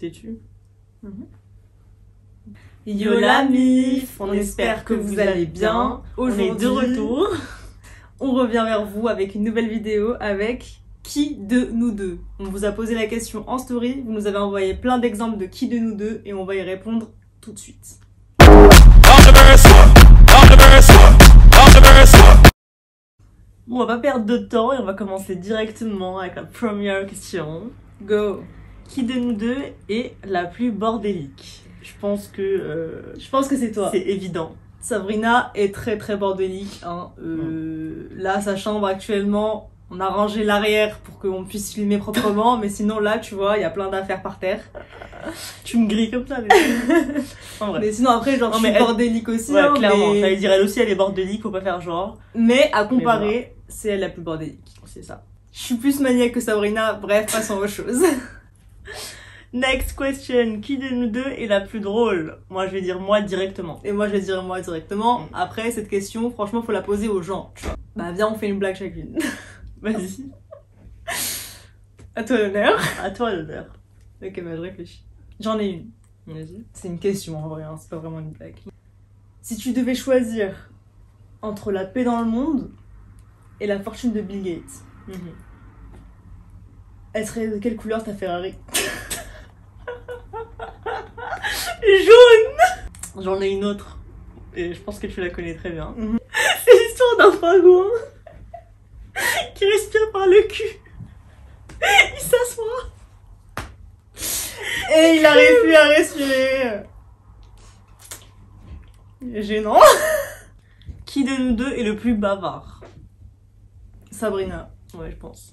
têtu. Yo la mif, on espère que vous allez bien. Aujourd'hui, on est de retour. On revient vers vous avec une nouvelle vidéo avec qui de nous deux. On vous a posé la question en story, vous nous avez envoyé plein d'exemples de qui de nous deux et on va y répondre tout de suite. Bon, on va pas perdre de temps et on va commencer directement avec la première question. Go. Qui de nous deux est la plus bordélique? Je pense que c'est toi. C'est évident. Sabrina est très très bordélique. Hein. Là, sa chambre actuellement, on a rangé l'arrière pour qu'on puisse filmer proprement, mais sinon là, tu vois, il y a plein d'affaires par terre. Tu me grilles comme ça, mais... En vrai. Mais sinon après, genre, je suis bordélique aussi. Ouais, hein, clairement. mais... J'allais dire, elle aussi, elle est bordélique, faut pas faire genre. Mais à comparer, c'est elle la plus bordélique. C'est ça. Je suis plus maniaque que Sabrina, bref, passons aux choses. Next question. Qui de nous deux est la plus drôle? Moi, je vais dire moi directement. Et moi, je vais dire moi directement. Après, cette question, franchement, faut la poser aux gens, tu vois. Bah, viens, on fait une blague chacune. Vas-y. À toi l'honneur. À toi l'honneur. Ok, bah, je réfléchis. J'en ai une. Vas-y. C'est une question, en vrai, hein, c'est pas vraiment une blague. Si tu devais choisir entre la paix dans le monde et la fortune de Bill Gates, elle serait de quelle couleur ta Ferrari? Jaune. J'en ai une autre. Et je pense que tu la connais très bien. C'est l'histoire d'un pingouin qui respire par le cul. Il s'assoit. Et il arrive plus à respirer. Gênant. Qui de nous deux est le plus bavard? Sabrina. Ouais, je pense.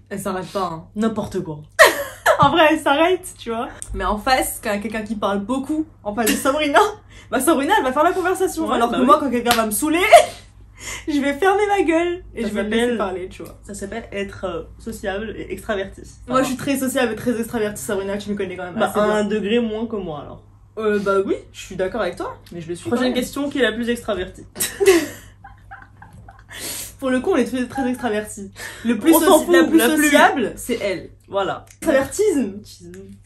Elle s'arrête pas, hein. N'importe quoi. En vrai, elle s'arrête, tu vois. Mais en face, quand il y a quelqu'un qui parle beaucoup, en face de Sabrina, bah Sabrina, elle va faire la conversation. Ouais, alors bah que moi, quand quelqu'un va me saouler, je vais fermer ma gueule et Ça je vais me laisser parler, tu vois. Ça s'appelle être sociable et extraverti. Moi, je suis très sociable et très extravertie, Sabrina, tu me connais quand même. Bah, assez un bien. degré moins que moi, alors. Bah oui, je suis d'accord avec toi, mais je le suis. Prochaine quand même. question, qui est la plus extravertie? Pour le coup, on est très, très extravertis. Le plus On s'en fout, la plus la plus- sociable, c'est elle. Voilà. Extravertisme.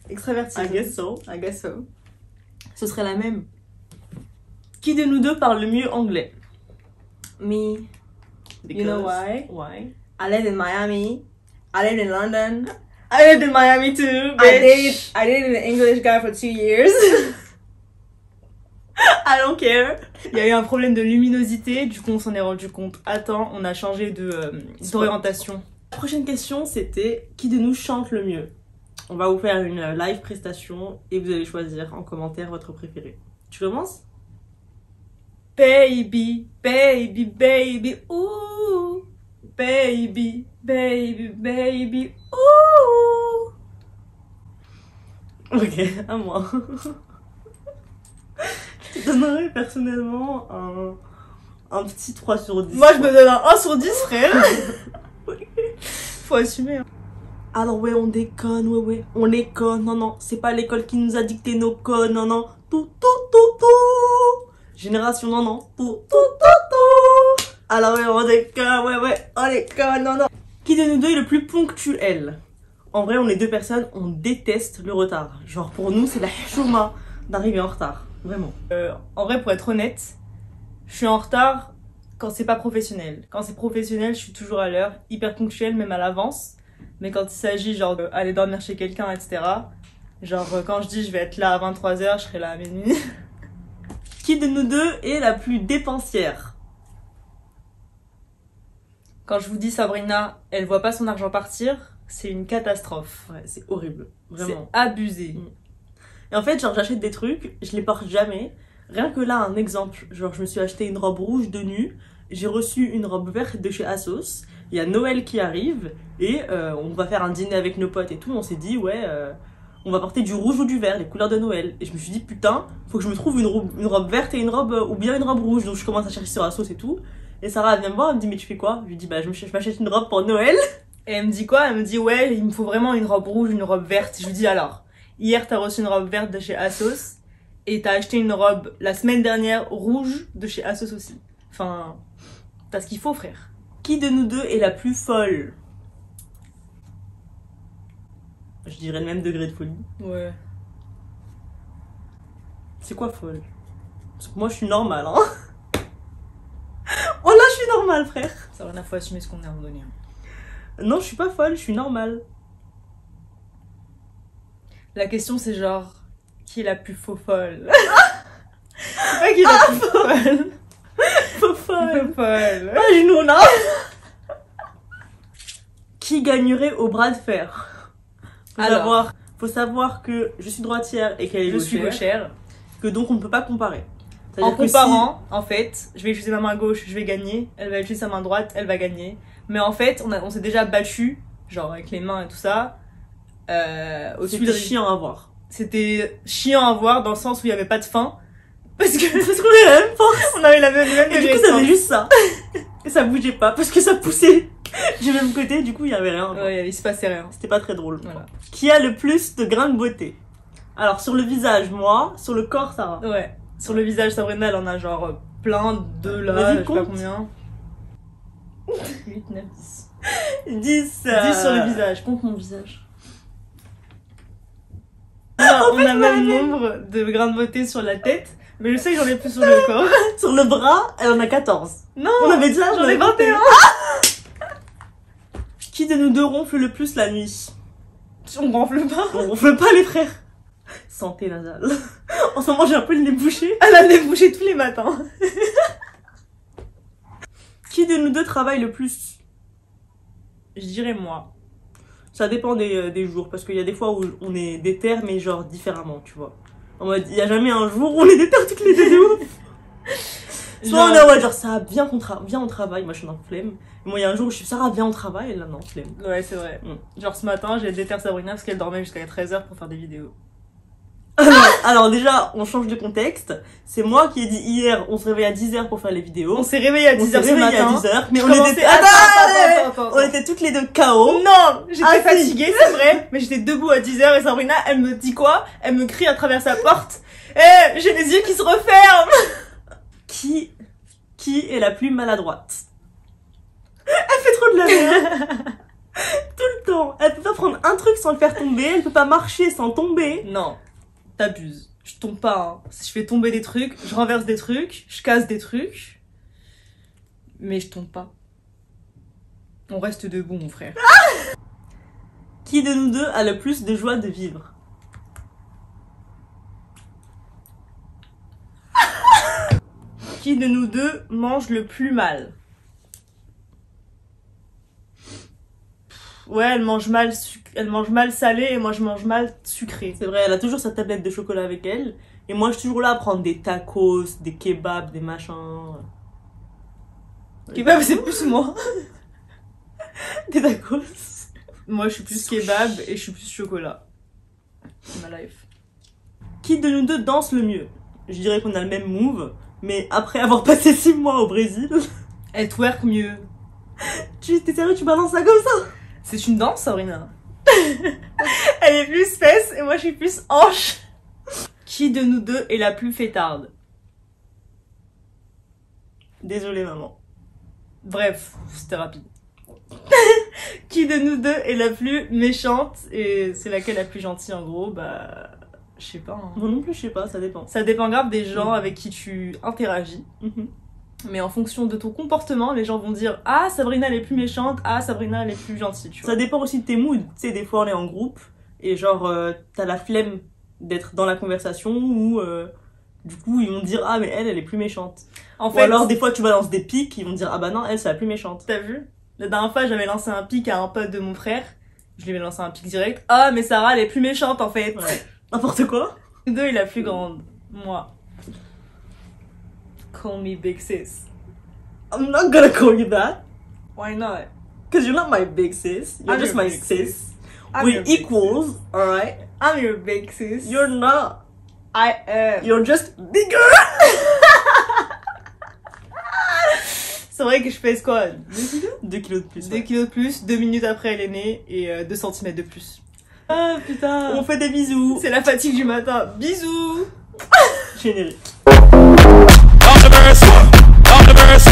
Extravertisme. I guess so. I guess so. Ce serait la même. Qui de nous deux parle le mieux anglais? Me. You know why? Why? I live in Miami. I live in London. I lived in Miami too, bitch. I dated an English guy for 2 years. I don't care. Il y a eu un problème de luminosité, du coup on s'en est rendu compte. Attends, on a changé d'orientation. La prochaine question, c'était qui de nous chante le mieux? On va vous faire une live prestation et vous allez choisir en commentaire votre préféré. Tu commences? Baby, baby, baby, ooh. Baby, baby, baby, ooh. Ok, à moi. Je te donnerais personnellement un petit 3 sur 10. Moi je me donne un 1 sur 10, frère. Faut assumer. Hein. Alors ouais, on déconne, ouais, on déconne, non, c'est pas l'école qui nous a dicté nos codes, non, tout. Génération, non, tout. Alors ouais, on déconne, ouais, on déconne, non. Qui de nous deux est le plus ponctuel? En vrai, on est deux personnes, on déteste le retard. Genre pour nous, c'est la chouma d'arriver en retard, vraiment. En vrai, pour être honnête, je suis en retard quand c'est pas professionnel. Quand c'est professionnel, je suis toujours à l'heure, hyper ponctuelle, même à l'avance. Mais quand il s'agit genre d'aller dormir chez quelqu'un, etc. Genre quand je dis je vais être là à 23h, je serai là à minuit. Qui de nous deux est la plus dépensière? Quand je vous dis Sabrina, elle voit pas son argent partir, c'est une catastrophe. Ouais, c'est horrible, C'est vraiment. abusé. Et en fait, genre j'achète des trucs, je les porte jamais. Rien que là, un exemple, genre je me suis acheté une robe rouge de nu, j'ai reçu une robe verte de chez Asos, il y a Noël qui arrive, et on va faire un dîner avec nos potes et tout, on s'est dit ouais, on va porter du rouge ou du vert, les couleurs de Noël. Et je me suis dit putain, faut que je me trouve une robe verte et une robe, ou bien une robe rouge, donc je commence à chercher sur Asos et tout. Et Sarah elle vient me voir, elle me dit mais tu fais quoi? Je lui dis bah je m'achète une robe pour Noël. Et elle me dit quoi? Elle me dit ouais, il me faut vraiment une robe rouge, une robe verte. Je lui dis alors, hier t'as reçu une robe verte de chez Asos, et t'as acheté une robe la semaine dernière rouge de chez Asos aussi. Enfin, t'as ce qu'il faut, frère. Qui de nous deux est la plus folle? Je dirais le même degré de folie. Ouais. C'est quoi folle? Parce que moi je suis normale, hein. Oh là, je suis normale, frère. Ça rien à faut assumer ce qu'on est à un moment donné. Non, je suis pas folle, je suis normale. La question c'est genre, qui est la plus faux folle? C'est pas qui est la plus folle. Faux folle. Faux folle. Pas genou, non. Qui gagnerait au bras de fer? Alors. Faut savoir que je suis droitière et qu'elle est Je suis gauchère. que donc on ne peut pas comparer. En C'est-à-dire que comparant, en fait, je vais utiliser ma main gauche, je vais gagner. Elle va utiliser sa main droite, elle va gagner. Mais en fait, on s'est déjà battu, genre avec les mains et tout ça. Au C'était Tuileries. chiant à voir. C'était chiant à voir dans le sens où il y avait pas de fin. Parce que Parce qu'on avait la même force. on avait la même Et du coup, ça avait juste ça. Et ça bougeait pas parce que ça poussait du même côté, du coup, il y avait rien. Ouais, il se passait rien. C'était pas très drôle. Voilà. Qui a le plus de grains de beauté? Alors, sur le visage, moi. Sur le corps, ça va. Ouais. Sur le visage, Sabrina, elle en a genre plein, deux là, Vas-y, je sais pas compte. combien. 8, 9, 10. 10. 10 sur le visage, compte mon visage. On a même nombre de grains de beauté sur la tête, mais je sais que j'en ai plus sur le corps. Sur le bras, elle en a 14. Non, On avait déjà, j'en ai 21. Qui de nous deux ronfle le plus la nuit? On ronfle pas. On ronfle pas, les frères. Santé nasale. En ce moment, j'ai un peu le nez bouché. Elle a les bouchées tous les matins. Qui de nous deux travaille le plus? Je dirais moi. Ça dépend des jours, parce qu'il y a des fois où on est déter, mais genre différemment, tu vois. En mode, il y a jamais un jour où on est déter toutes les deux de ouf. Soit on est en mode genre, ça viens on travaille, moi je suis dans la flemme. Et moi il y a un jour où je suis Sarah, viens on travaille, et là non, flemme. Ouais, c'est vrai. Genre ce matin, j'ai déter Sabrina parce qu'elle dormait jusqu'à 13h pour faire des vidéos. Alors déjà, on change de contexte. C'est moi qui ai dit hier, on se réveille à 10h pour faire les vidéos. On s'est réveillé à 10h On s'est ce réveillé matin. à 10h, mais Je on commençais- était... Attends. On était toutes les deux KO. Non, j'étais Ah, si. fatiguée, c'est vrai, mais j'étais debout à 10h et Sabrina, elle me dit quoi? Elle me crie à travers sa porte. Eh, j'ai les yeux qui se referment. Qui est la plus maladroite? Elle fait trop de la merde. Tout le temps. Elle peut pas prendre un truc sans le faire tomber, elle peut pas marcher sans tomber. Non, t'abuses. Je tombe pas, hein. Je fais tomber des trucs, je renverse des trucs, je casse des trucs. Mais je tombe pas. On reste debout, mon frère. Qui de nous deux a le plus de joie de vivre? Qui de nous deux mange le plus mal? Ouais, elle mange mal salé et moi je mange mal sucré. C'est vrai, elle a toujours sa tablette de chocolat avec elle. Et moi, je suis toujours là à prendre des tacos, des kebabs, des machins. Kebab, c'est plus moi. Des tacos. Moi, je suis plus kebab et je suis plus chocolat. C'est ma life. Qui de nous deux danse le mieux? Je dirais qu'on a le même move, mais après avoir passé 6 mois au Brésil... Elle twerk mieux. T'es sérieux, tu balances ça comme ça? C'est une danse, Sabrina. Elle est plus fesses et moi je suis plus hanche. Qui de nous deux est la plus fêtarde? Désolée, maman. Bref, c'était rapide. Qui de nous deux est la plus méchante et c'est laquelle la plus gentille en gros? Bah, je sais pas. Hein. Moi non plus, je sais pas, ça dépend. Ça dépend grave des gens avec qui tu interagis. Mais en fonction de ton comportement, les gens vont dire ah Sabrina elle est plus méchante, ah Sabrina elle est plus gentille, tu vois. Ça dépend aussi de tes moods. Tu sais, des fois on est en groupe et genre t'as la flemme d'être dans la conversation ou du coup ils vont te dire ah mais elle est plus méchante. En Ou fait, alors des fois tu balances des pics, ils vont te dire ah bah non elle c'est la plus méchante. t'as vu? La dernière fois j'avais lancé un pic à un pote de mon frère. Je lui ai lancé un pic direct. Ah mais Sarah elle est plus méchante en fait. Ouais. N'importe quoi. Nous deux est la plus grande. Moi. Call me big sis. I'm not gonna call you that. Why not? Cause you're not my big sis. You're I'm just your my big sis. I'm We're your big equals, sis. alright? I'm your big sis. You're not. I am. You're just bigger. C'est vrai que je pèse quoi? 2 kilos de plus. 2 Ouais. kilos de plus, 2 minutes après elle est née et 2 cm de plus. Ah putain. On fait des bisous. C'est la fatigue du matin. Bisous. Générique. On the verse,